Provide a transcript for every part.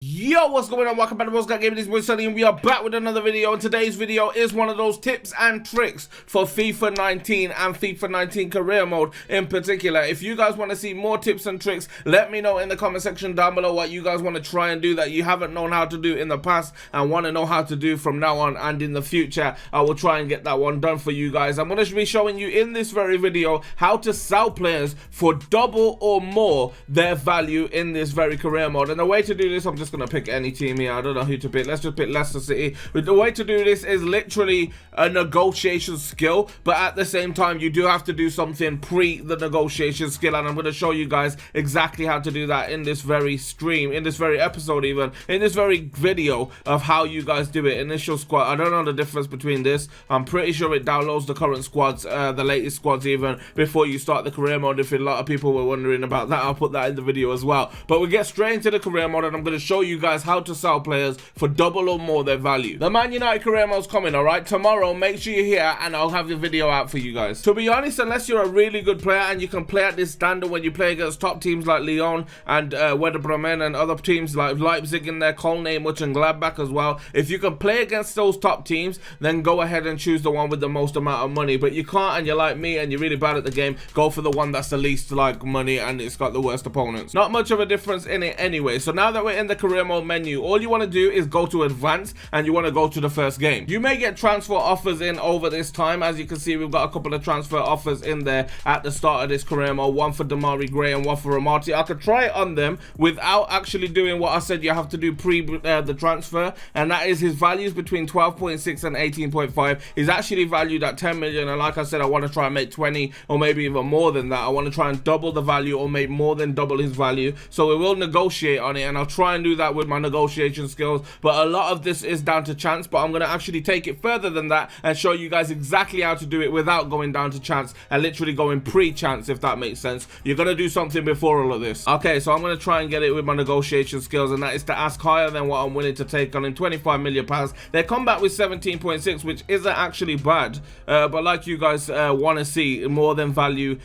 Yo, what's going on? Welcome back to Most Gaming. This is Boy Sunny, and we are back with another video. And today's video is one of those tips and tricks for FIFA 19 and FIFA 19 career mode in particular. If you guys want to see more tips and tricks, let me know in the comment section down below what you guys want to try and do that you haven't known how to do in the past and want to know how to do from now on and in the future. I will try and get that one done for you guys. I'm going to be showing you in this very video how to sell players for double or more their value in this very career mode. And the way to do this, I'm just gonna pick any team here. I don't know who to pick. Let's just pick Leicester City. But the way to do this is literally a negotiation skill, but at the same time you do have to do something pre the negotiation skill, and I'm going to show you guys exactly how to do that in this very stream, in this very episode, even in this very video of how you guys do it. Initial squad, I don't know the difference between this. I'm pretty sure it downloads the current squads, the latest squads even before you start the career mode. If a lot of people were wondering about that, I'll put that in the video as well. But we get straight into the career mode, and I'm going to show you guys how to sell players for double or more their value. The Man United career mode's coming, alright? Tomorrow, make sure you're here and I'll have the video out for you guys. To be honest, unless you're a really good player and you can play at this standard when you play against top teams like Lyon and Werder Bremen and other teams like Leipzig in there, Köln, Much and Gladbach as well. If you can play against those top teams, then go ahead and choose the one with the most amount of money. But you can't, and you're like me and you're really bad at the game, go for the one that's the least like money and it's got the worst opponents. Not much of a difference in it anyway. So now that we're in the career mode menu, all you want to do is go to advanced and you want to go to the first game. You may get transfer offers in over this time. As you can see, we've got a couple of transfer offers in there at the start of this career mode, one for Damari Gray and one for Ramati. I could try it on them without actually doing what I said you have to do pre the transfer, and that is his values between 12.6 and 18.5. He's actually valued at 10 million, and like I said, I want to try and make 20 or maybe even more than that. I want to try and double the value or make more than double his value, so we will negotiate on it, and I'll try and do that with my negotiation skills. But a lot of this is down to chance, but I'm going to actually take it further than that and show you guys exactly how to do it without going down to chance and literally going pre-chance, if that makes sense. You're going to do something before all of this. Okay, so I'm going to try and get it with my negotiation skills, and that is to ask higher than what I'm willing to take on him. 25 million pounds. They come back with 17.6, which isn't actually bad, but like you guys want to see more than value,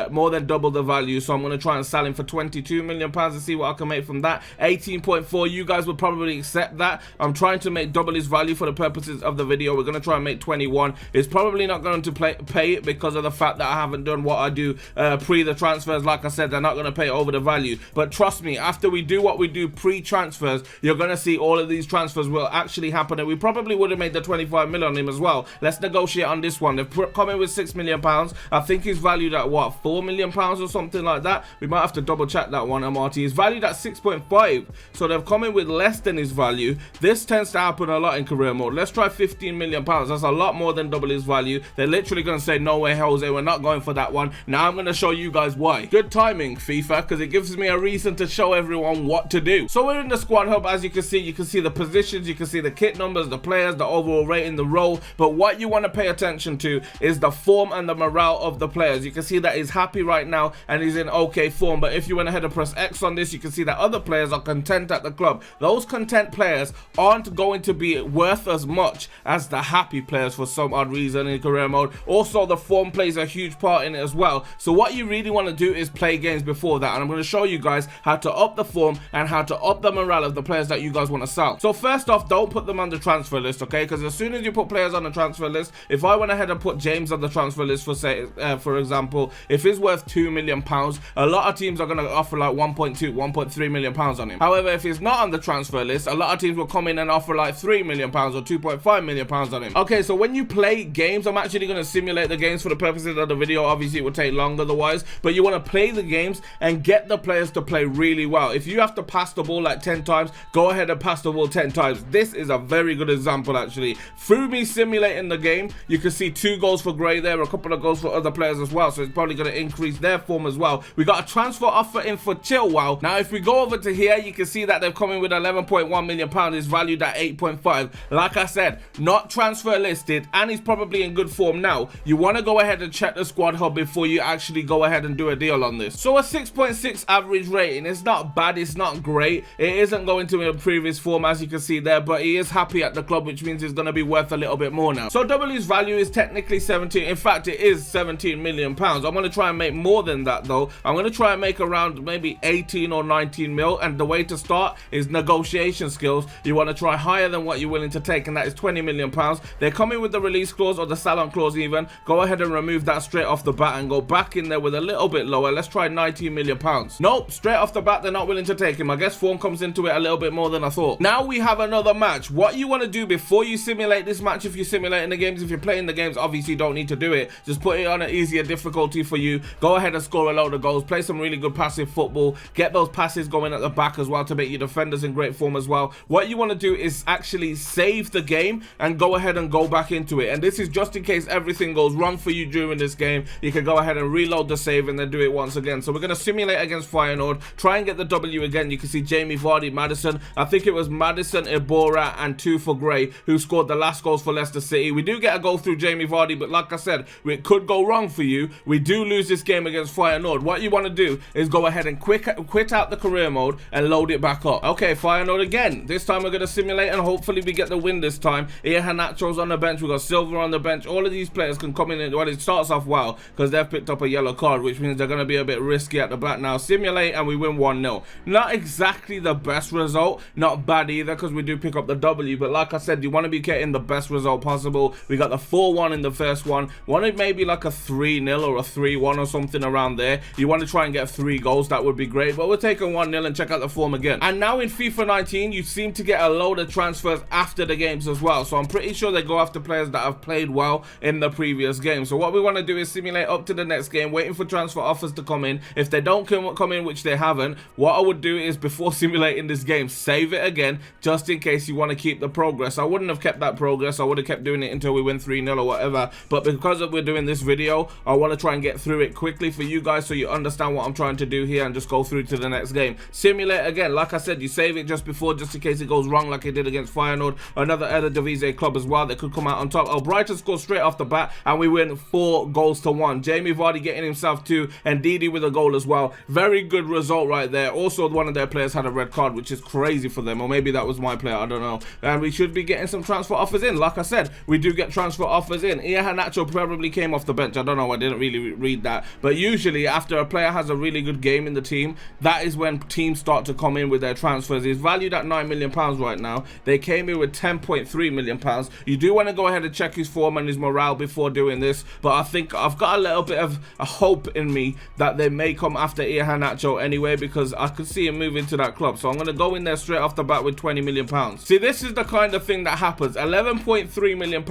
more than double the value. So I'm going to try and sell him for 22 million pounds and see what I can make from that. 18.4, you guys would probably accept that. I'm trying to make double his value for the purposes of the video. We're going to try and make 21. It's probably not going to pay it because of the fact that I haven't done what I do pre the transfers. Like I said, they're not going to pay over the value, but trust me, after we do what we do pre-transfers, you're going to see all of these transfers will actually happen, and we probably would have made the 25 million on him as well. Let's negotiate on this one. They've come in with 6 million pounds. I think he's valued at what, 4 million pounds or something like that. We might have to double check that one. MRT is valued at 6.5, so they've come in with less than his value. This tends to happen a lot in career mode. Let's try 15 million pounds. That's a lot more than double his value. They're literally going to say, no way, Jose, we're not going for that one. Now I'm going to show you guys why. Good timing, FIFA, because it gives me a reason to show everyone what to do. So we're in the squad hub. As you can see the positions, you can see the kit numbers, the players, the overall rating, the role. But what you want to pay attention to is the form and the morale of the players. You can see that he's happy right now and he's in okay form. But if you went ahead and press X on this, you can see that other players are content at the club. Those content players aren't going to be worth as much as the happy players for some odd reason in career mode. Also, the form plays a huge part in it as well. So what you really want to do is play games before that, and I'm going to show you guys how to up the form and how to up the morale of the players that you guys want to sell. So first off, don't put them on the transfer list, okay? Because as soon as you put players on the transfer list, if I went ahead and put James on the transfer list for say for example, if he's worth 2 million pounds, a lot of teams are going to offer like 1.2 1.3 million pounds on him. However, if he's not on the transfer list, a lot of teams will come in and offer like 3 million pounds or 2.5 million pounds on him. Okay, so when you play games, I'm actually going to simulate the games for the purposes of the video. Obviously it would take long otherwise, but you want to play the games and get the players to play really well. If you have to pass the ball like 10 times, go ahead and pass the ball 10 times. This is a very good example actually. Through me simulating the game, you can see 2 goals for Gray there, a couple of goals for other players as well, so it's probably going to increase their form as well. We got a transfer offer in for Chilwell. Now if we go over to here, you can see that they've come in with 11.1 million pounds. Is valued at 8.5. Like I said, not transfer listed, and he's probably in good form now. You want to go ahead and check the squad hub before you actually go ahead and do a deal on this. So a 6.6 average rating. It's not bad, it's not great. It isn't going to improve his form, as you can see there, but he is happy at the club, which means he's going to be worth a little bit more now. So double his value is technically 17. In fact, it is 17 million pounds. I'm going to try and make more than that though. I'm going to try and make around maybe 18 or 19 mil, and the way to start start is negotiation skills. You want to try higher than what you're willing to take, and that is 20 million pounds. They're coming with the release clause or the salon clause even. Go ahead and remove that straight off the bat and go back in there with a little bit lower. Let's try 19 million pounds. Nope, straight off the bat they're not willing to take him. I guess form comes into it a little bit more than I thought. Now we have another match. What you want to do before you simulate this match, if you're simulating the games, if you're playing the games, obviously you don't need to do it. Just put it on an easier difficulty for you. Go ahead and score a load of goals. Play some really good passive football. Get those passes going at the back as well to make your defenders in great form as well. What you want to do is actually save the game and go ahead and go back into it. And this is just in case everything goes wrong for you during this game. You can go ahead and reload the save and then do it once again. So we're going to simulate against Feyenoord. Try and get the W again. You can see Jamie Vardy, Maddison. I think it was Maddison, Ibora and Tufa Gray who scored the last goals for Leicester City. We do get a goal through Jamie Vardy, but like I said, it could go wrong for you. We do lose this game against Feyenoord. What you want to do is go ahead and quit out the career mode and load it back up. Okay, Feyenoord again. This time we're going to simulate and hopefully we get the win this time. Iheanacho's on the bench. We've got Silva on the bench. All of these players can come in. Well, it starts off well because they've picked up a yellow card, which means they're going to be a bit risky at the back now. Simulate and we win 1-0. Not exactly the best result. Not bad either because we do pick up the W. But like I said, you want to be getting the best result possible. We got the 4-1 in the first one. Want it maybe like a 3-0 or a 3-1 or something around there. You want to try and get 3 goals. That would be great. But we're taking 1-0 and check out the form again. And now in FIFA 19, you seem to get a load of transfers after the games as well. So I'm pretty sure they go after players that have played well in the previous game. So what we want to do is simulate up to the next game, waiting for transfer offers to come in. If they don't come in, which they haven't, what I would do is before simulating this game, save it again, just in case you want to keep the progress. I wouldn't have kept that progress. I would have kept doing it until we win 3-0 or whatever. But because we're doing this video, I want to try and get through it quickly for you guys so you understand what I'm trying to do here and just go through to the next game. Simulate again. Like I said, you save it just before, just in case it goes wrong like it did against Feyenoord. Another Eredivisie club as well that could come out on top. Oh, Brighton scored straight off the bat and we win 4-1. Jamie Vardy getting himself 2 and Didi with a goal as well. Very good result right there. Also, one of their players had a red card, which is crazy for them, or maybe that was my player, I don't know. And we should be getting some transfer offers in. Like I said, we do get transfer offers in. Iheanacho probably came off the bench. I don't know, I didn't really read that. But usually after a player has a really good game in the team, that is when teams start to come in with their transfers. He's valued at £9 million right now. They came in with £10.3 million. You do want to go ahead and check his form and his morale before doing this, but I think I've got a little bit of a hope in me that they may come after Iheanacho anyway, because I could see him moving to that club. So I'm going to go in there straight off the bat with £20 million. See, this is the kind of thing that happens. £11.3 million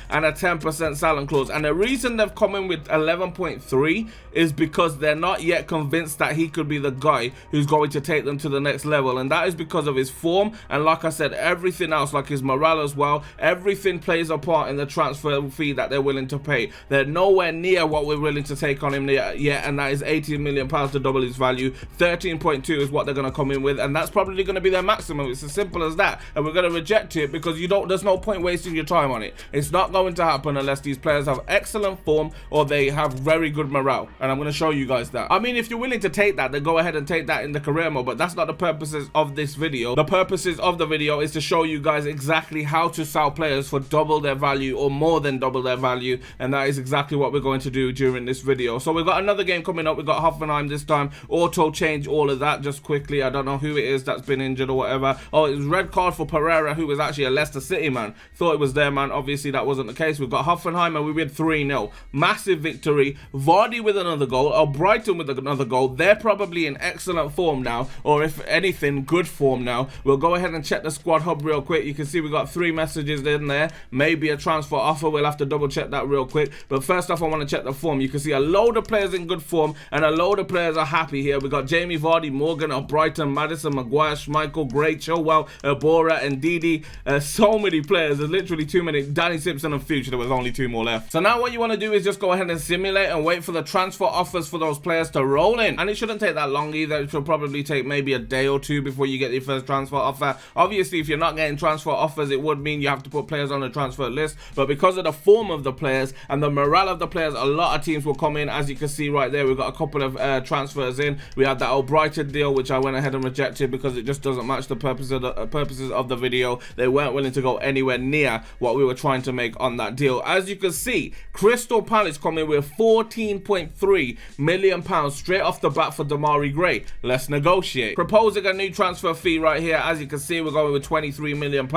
and a 10% salon clause. And the reason they've come in with 11.3 is because they're not yet convinced that he could be the guy who's going to take them to the next level. And that is because of his form. And like I said, everything else, like his morale as well, everything plays a part in the transfer fee that they're willing to pay. They're nowhere near what we're willing to take on him yet, and that is £18 million to double his value. 13.2 is what they're going to come in with, and that's probably going to be their maximum. It's as simple as that, and we're going to reject it because there's no point wasting your time on it. It's not going to happen unless these players have excellent form or they have very good morale, and I'm going to show you guys that. I mean, if you're willing to take that, then go ahead and take that in the career mode, but that's not the purposes of this video. The purposes of the video is to show you guys exactly how to sell players for double their value or more than double their value, and that is exactly what we're going to do during this video. So we've got another game coming up. We've got Hoffenheim this time. Auto change all of that just quickly. I don't know who it is that's been injured or whatever. Oh, it was red card for Pereira, who was actually a Leicester City man. Thought it was their man. Obviously that wasn't the case. We've got Hoffenheim and we win 3-0. Massive victory. Vardy with another goal. Oh, Brighton with another goal. They're probably in excellent form now, or if anything, good form now. We'll go ahead and check the squad hub real quick. You can see we got 3 messages in there. Maybe a transfer offer. We'll have to double check that real quick. But first off, I want to check the form. You can see a load of players in good form and a load of players are happy here. We got Jamie Vardy, Morgan, Brighton, Maddison, Maguire, Schmeichel, Gray, Chilwell, Ibora, and Didi. So many players. There's literally too many. Danny Simpson and Future. There was only 2 more left. So now what you want to do is just go ahead and simulate and wait for the transfer offers for those players to roll in. And it shouldn't take that long either. It should probably take maybe a day or 2 before you get your first transfer offer. Obviously, if you're not getting transfer offers, it would mean you have to put players on the transfer list. But because of the form of the players and the morale of the players, a lot of teams will come in. As you can see right there, we've got a couple of transfers in. We had that old Brighton deal, which I went ahead and rejected because it just doesn't match the purposes of the video. They weren't willing to go anywhere near what we were trying to make on that deal. As you can see, Crystal Palace coming with £14.3 million straight off the bat for Damari Gray. Let's negotiate. Proposing a new new transfer fee right here. As you can see, we're going with £23 million.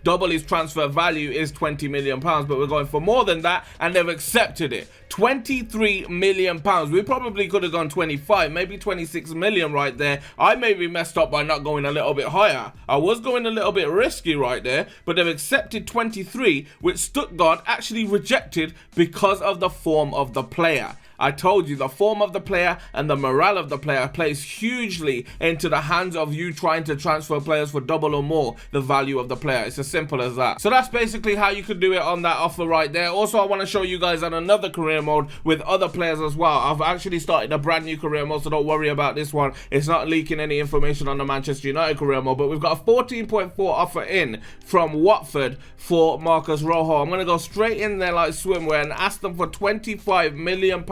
Double his transfer value is £20 million, but we're going for more than that, and they've accepted it. £23 million. We probably could have gone 25, maybe 26 million right there. I maybe messed up by not going a little bit higher. I was going a little bit risky right there, but they've accepted 23, which Stuttgart actually rejected because of the form of the player. I told you, the form of the player and the morale of the player plays hugely into the hands of you trying to transfer players for double or more the value of the player. It's as simple as that. So that's basically how you could do it on that offer right there. Also, I want to show you guys on another career mode with other players as well. I've actually started a brand new career mode, so don't worry about this one. It's not leaking any information on the Manchester United career mode, but we've got a 14.4 offer in from Watford for Marcus Rojo. I'm going to go straight in there like swimwear and ask them for £25 million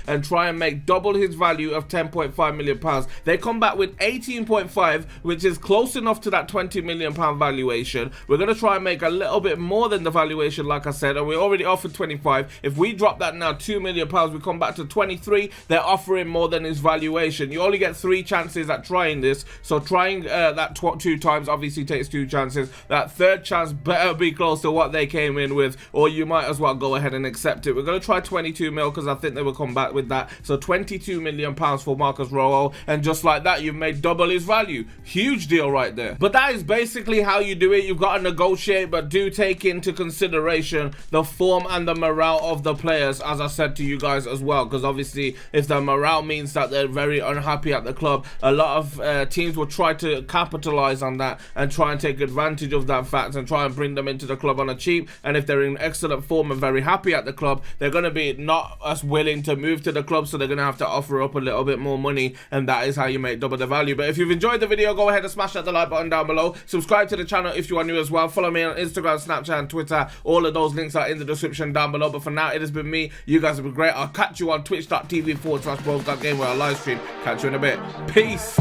and try and make double his value of £10.5 million. They come back with 18.5, which is close enough to that £20 million valuation. We're going to try and make a little bit more than the valuation, like I said, and we already offered 25. If we drop that now, £2 million, we come back to 23. They're offering more than his valuation. You only get 3 chances at trying this, so trying that 2 times obviously takes 2 chances. That third chance better be close to what they came in with, or you might as well go ahead and accept it. We're going to try 22 mil because I think they will come back with that. So £22 million for Marcus Rojo, and just like that, you've made double his value. Huge deal right there. But that is basically how you do it. You've got to negotiate, but do take into consideration the form and the morale of the players, as I said to you guys as well, because obviously if the morale means that they're very unhappy at the club, a lot of teams will try to capitalize on that and try and take advantage of that fact and try and bring them into the club on a cheap. And if they're in excellent form and very happy at the club, they're going to be not as willing to move to the club, so they're going to have to offer up a little bit more money, and that is how you make double the value. But if you've enjoyed the video, go ahead and smash that like button down below. Subscribe to the channel if you are new as well. Follow me on Instagram, Snapchat and Twitter. All of those links are in the description down below. But for now, it has been me. You guys have been great. I'll catch you on twitch.tv/bros.game where I live stream. Catch you in a bit. Peace.